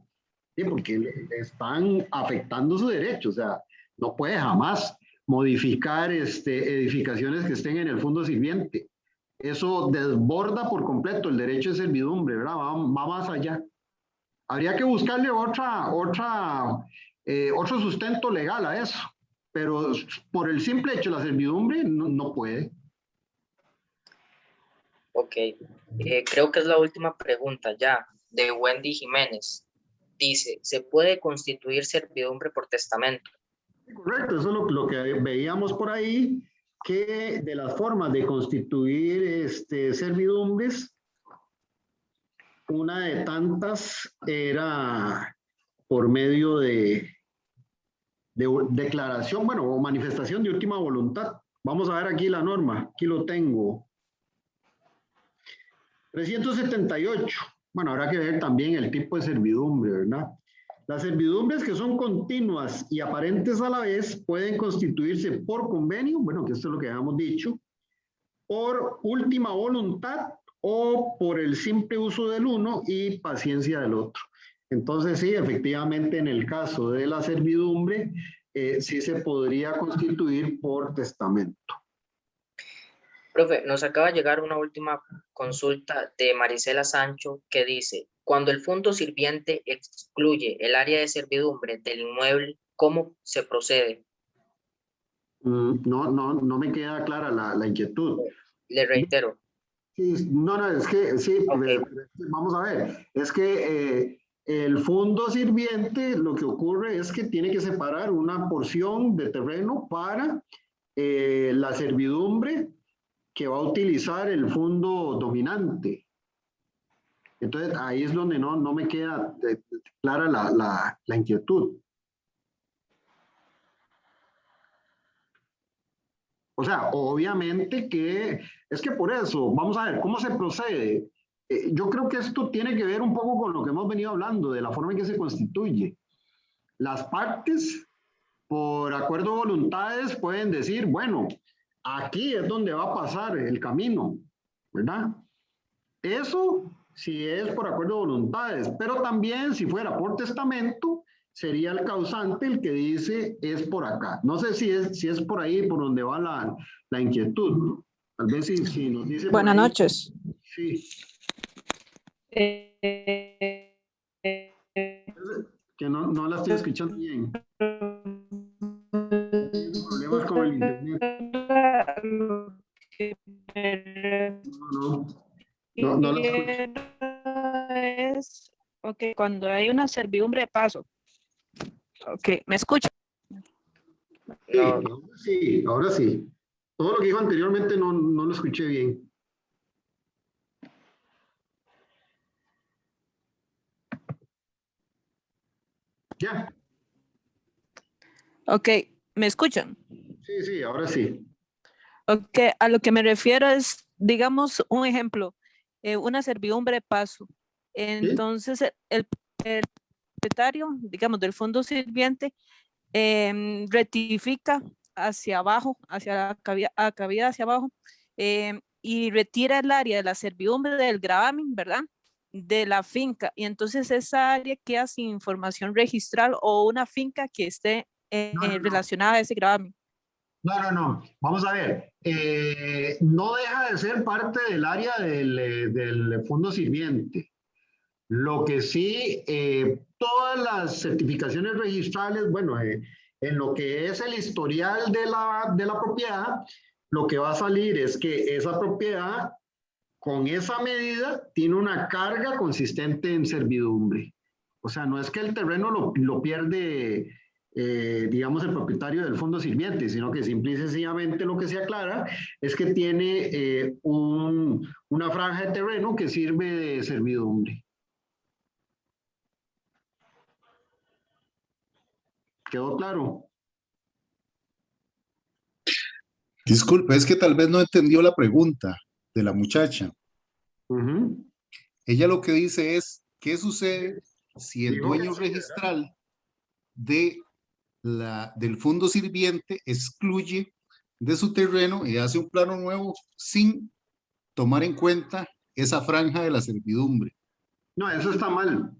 Sí, porque le están afectando su derecho, o sea, no puede jamás modificar edificaciones que estén en el fondo sirviente. Eso desborda por completo el derecho de servidumbre, ¿verdad? Va más allá. Habría que buscarle otro sustento legal a eso, pero por el simple hecho de la servidumbre no puede. Ok, creo que es la última pregunta ya, de Wendy Jiménez. Dice, ¿se puede constituir servidumbre por testamento? Correcto, eso es lo que veíamos por ahí, que de las formas de constituir servidumbres, una de tantas era por medio de declaración, bueno, o manifestación de última voluntad. Vamos a ver aquí la norma, aquí lo tengo. 378. Bueno, habrá que ver también el tipo de servidumbre, ¿verdad? Las servidumbres que son continuas y aparentes a la vez pueden constituirse por convenio, bueno, que esto es lo que habíamos dicho, por última voluntad o por el simple uso del uno y paciencia del otro. Entonces, sí, efectivamente, en el caso de la servidumbre, sí se podría constituir por testamento. Profe, nos acaba de llegar una última consulta de Marisela Sancho que dice, cuando el fondo sirviente excluye el área de servidumbre del inmueble, ¿cómo se procede? No me queda clara la inquietud. Le reitero. Sí, no, es que sí, Okay. Vamos a ver, es que el fondo sirviente lo que ocurre es que tiene que separar una porción de terreno para la servidumbre que va a utilizar el fondo dominante. Entonces, ahí es donde no me queda clara la inquietud. O sea, obviamente que es que por eso, vamos a ver, ¿cómo se procede? Yo creo que esto tiene que ver un poco con lo que hemos venido hablando, de la forma en que se constituye. Las partes, por acuerdo de voluntades, pueden decir, bueno, aquí es donde va a pasar el camino, ¿verdad? Eso si es por acuerdo de voluntades, pero también si fuera por testamento, sería el causante el que dice es por acá. No sé si es por ahí por donde va la inquietud. Tal vez si nos dice por Buenas ahí. noches. Sí. Eh, Que no la estoy escuchando bien. Tengo problemas con el internet. No la escucho. Es, ok, cuando hay una servidumbre de paso. Ok, ¿me escucha? Sí, No, ahora sí. Todo lo que dijo anteriormente no lo escuché bien. Ya. Ok, ¿me escuchan? Sí, ahora sí. Ok, a lo que me refiero es, digamos, un ejemplo, una servidumbre de paso. ¿Sí? Entonces, el propietario, digamos, del fondo sirviente, rectifica hacia abajo, hacia la cavidad hacia abajo, y retira el área de la servidumbre del gravamen, ¿verdad? De la finca. Y entonces esa área queda sin información registral o una finca que esté No. relacionada a ese gravamen. No. Vamos a ver. No deja de ser parte del área del fondo sirviente. Lo que sí, todas las certificaciones registrales, bueno, en lo que es el historial de la propiedad, lo que va a salir es que esa propiedad, con esa medida, tiene una carga consistente en servidumbre. O sea, no es que el terreno lo pierde, digamos, el propietario del fondo sirviente, sino que simple y sencillamente lo que se aclara es que tiene una franja de terreno que sirve de servidumbre. ¿Quedó claro? Disculpe, es que tal vez no entendió la pregunta de la muchacha. Ella lo que dice es, ¿qué sucede si el dueño registral del fondo sirviente excluye de su terreno y hace un plano nuevo sin tomar en cuenta esa franja de la servidumbre? No, eso está mal.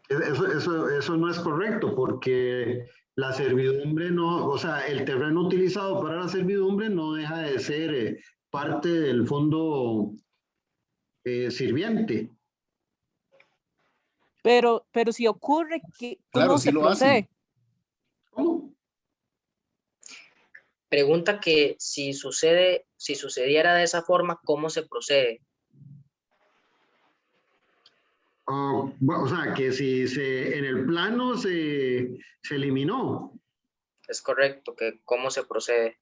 Eso no es correcto porque la servidumbre no, o sea, el terreno utilizado para la servidumbre no deja de ser parte del fondo sirviente. Pero si ocurre, ¿cómo Claro, se sí lo hacen. procede? ¿Cómo? pregunta que si sucediera de esa forma, ¿cómo se procede? Bueno, o sea, que si en el plano se eliminó. Es correcto, que cómo se procede.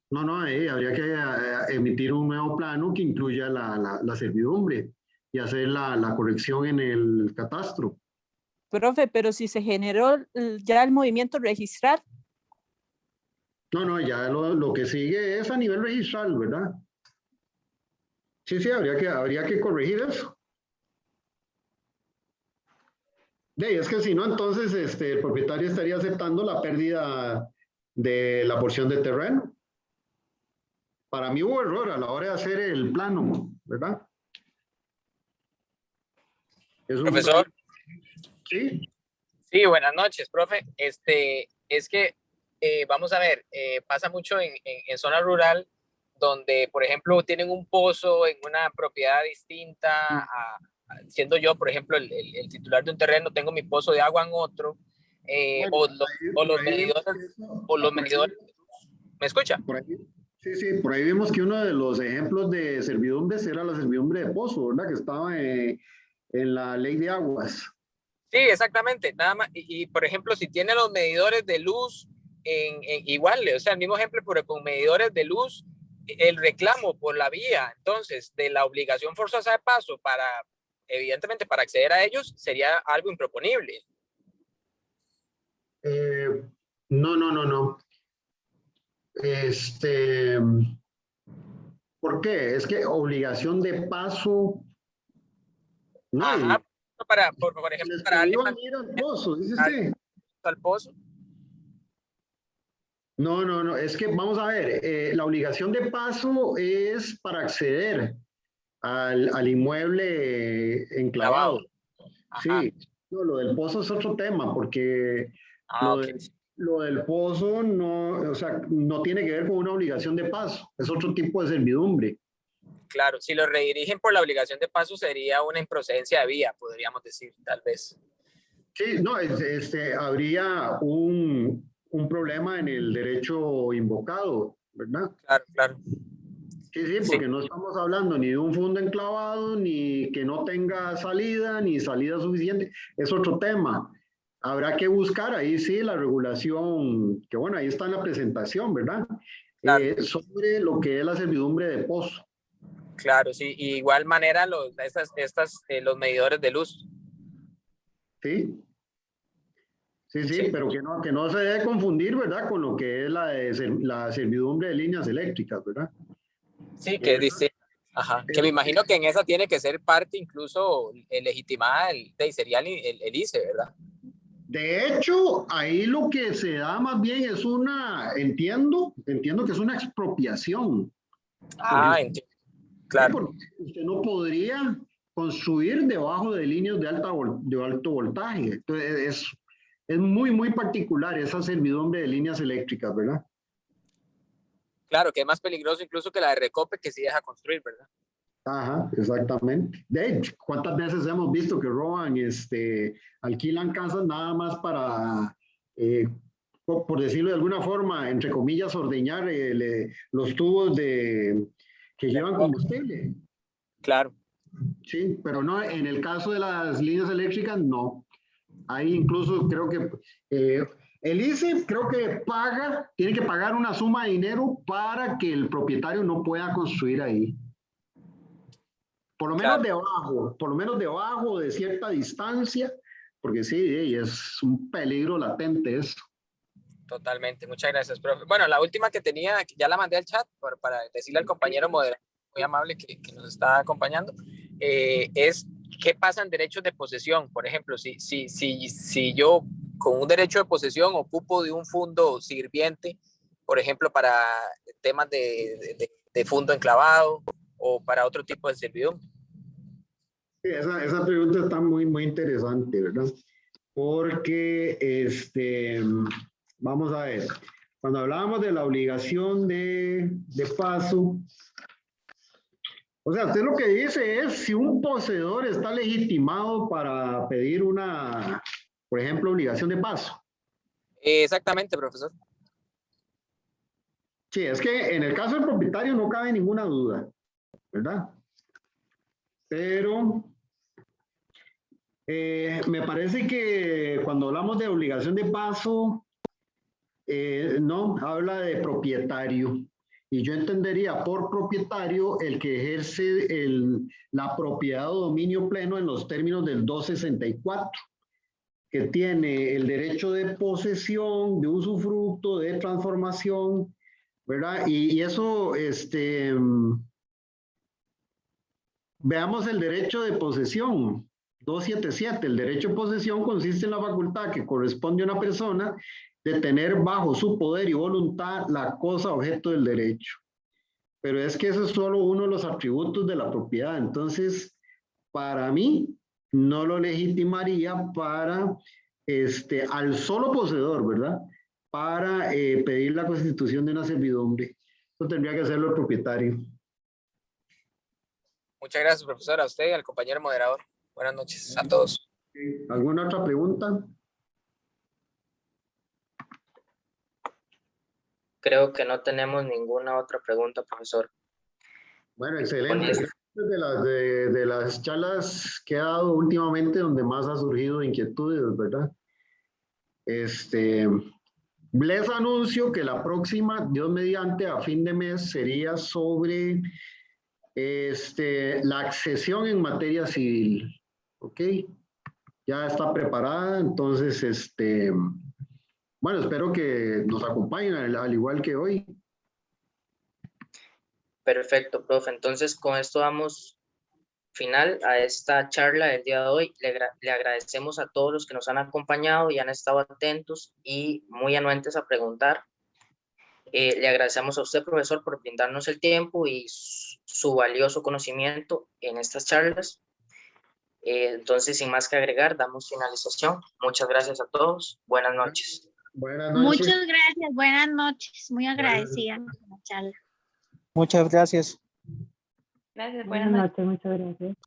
No, habría que emitir un nuevo plano que incluya la servidumbre y hacer la corrección en el catastro. Profe, pero si se generó ya el movimiento registral. No, ya lo que sigue es a nivel registral, ¿verdad? Sí, habría que corregir eso. Es que si no, entonces el propietario estaría aceptando la pérdida de la porción de terreno. Para mí hubo error a la hora de hacer el plano, ¿verdad? Profesor. Sí. Sí, buenas noches, profe. Es que, vamos a ver, pasa mucho en zona rural donde, por ejemplo, tienen un pozo en una propiedad distinta, siendo yo, por ejemplo, el titular de un terreno, tengo mi pozo de agua en otro, los medidores, ¿me escucha? Sí, por ahí vimos que uno de los ejemplos de servidumbres era la servidumbre de pozo, ¿verdad? Que estaba en la ley de aguas. Sí, exactamente, nada más. Y por ejemplo, si tiene los medidores de luz igual, o sea, el mismo ejemplo, pero con medidores de luz, el reclamo por la vía, entonces, de la obligación forzosa de paso para, evidentemente, para acceder a ellos, sería algo improponible. No. ¿Por qué? Es que obligación de paso. No, Ajá, por ejemplo, les para alguien prohíban ir al pozo, dice usted. al pozo. No, es que vamos a ver, la obligación de paso es para acceder al inmueble enclavado. Ajá. Sí, no, lo del pozo es otro tema, porque Ok. lo del pozo no, o sea, no tiene que ver con una obligación de paso, es otro tipo de servidumbre. Claro, si lo redirigen por la obligación de paso sería una improcedencia de vía, podríamos decir, tal vez. Sí, no, habría un problema en el derecho invocado, ¿verdad? Claro. Sí, porque no estamos hablando ni de un fondo enclavado, ni que no tenga salida, ni salida suficiente. Es otro tema. Habrá que buscar ahí sí la regulación, que bueno, ahí está en la presentación, ¿verdad? Claro. Sobre lo que es la servidumbre de pozo. Claro, sí. Y igual manera los medidores de luz. Sí. Sí, pero que no se debe confundir, ¿verdad? Con lo que es la servidumbre de líneas eléctricas, ¿verdad? Sí, que es distinto. Ajá. Que me imagino que en esa tiene que ser parte incluso legitimada sería el ICE, ¿verdad? De hecho, ahí lo que se da más bien es entiendo que es una expropiación. Entiendo. Claro. Sí, porque usted no podría construir debajo de líneas de alto voltaje. Entonces, es muy particular esa servidumbre de líneas eléctricas, ¿verdad? Claro, que es más peligroso incluso que la de Recope que sí deja construir, ¿verdad? Ajá, exactamente. De hecho, ¿cuántas veces hemos visto que roban, alquilan casas nada más para, por decirlo de alguna forma, entre comillas, ordeñar los tubos que llevan combustible? Claro. Sí, pero no, en el caso de las líneas eléctricas, no. Ahí incluso creo que el ICE creo que tiene que pagar una suma de dinero para que el propietario no pueda construir ahí. Por lo menos debajo de cierta distancia, porque sí, es un peligro latente eso. Totalmente, muchas gracias, profe. Bueno, la última que tenía, ya la mandé al chat para decirle al compañero moderador, muy amable que nos está acompañando, es qué pasa en derechos de posesión. Por ejemplo, si yo con un derecho de posesión ocupo de un fondo sirviente, por ejemplo, para temas de fondo enclavado o para otro tipo de servidumbre. Sí, esa pregunta está muy interesante, ¿verdad? Porque, vamos a ver, cuando hablábamos de la obligación de paso, o sea, usted lo que dice es si un poseedor está legitimado para pedir una, por ejemplo, obligación de paso. Exactamente, profesor. Sí, es que en el caso del propietario no cabe ninguna duda, ¿verdad? Pero me parece que cuando hablamos de obligación de paso, no, habla de propietario. Y yo entendería por propietario el que ejerce la propiedad o dominio pleno en los términos del 264, que tiene el derecho de posesión, de usufructo, de transformación, ¿verdad? Y eso, veamos el derecho de posesión. 277, el derecho de posesión consiste en la facultad que corresponde a una persona de tener bajo su poder y voluntad la cosa objeto del derecho. Pero es que eso es solo uno de los atributos de la propiedad. Entonces, para mí, no lo legitimaría para, al solo poseedor, ¿verdad? Para pedir la constitución de una servidumbre. Eso tendría que hacerlo el propietario. Muchas gracias, profesor, a usted y al compañero moderador. Buenas noches a todos. ¿Alguna otra pregunta? Creo que no tenemos ninguna otra pregunta, profesor. Bueno, excelente. De las charlas que he dado últimamente, donde más ha surgido inquietudes, ¿verdad? Les anuncio que la próxima, Dios mediante, a fin de mes, sería sobre la accesión en materia civil. ¿Ok? Ya está preparada, entonces, bueno, espero que nos acompañen al igual que hoy. Perfecto, profe. Entonces, con esto damos final a esta charla del día de hoy. Le agradecemos a todos los que nos han acompañado y han estado atentos y muy anuentes a preguntar. Le agradecemos a usted, profesor, por brindarnos el tiempo y su valioso conocimiento en estas charlas. Entonces, sin más que agregar, damos finalización. Muchas gracias a todos. Buenas noches. Buenas noches. Muchas gracias, buenas noches. Muy agradecida por la charla. Muchas gracias. Gracias, buenas noches. Muchas gracias.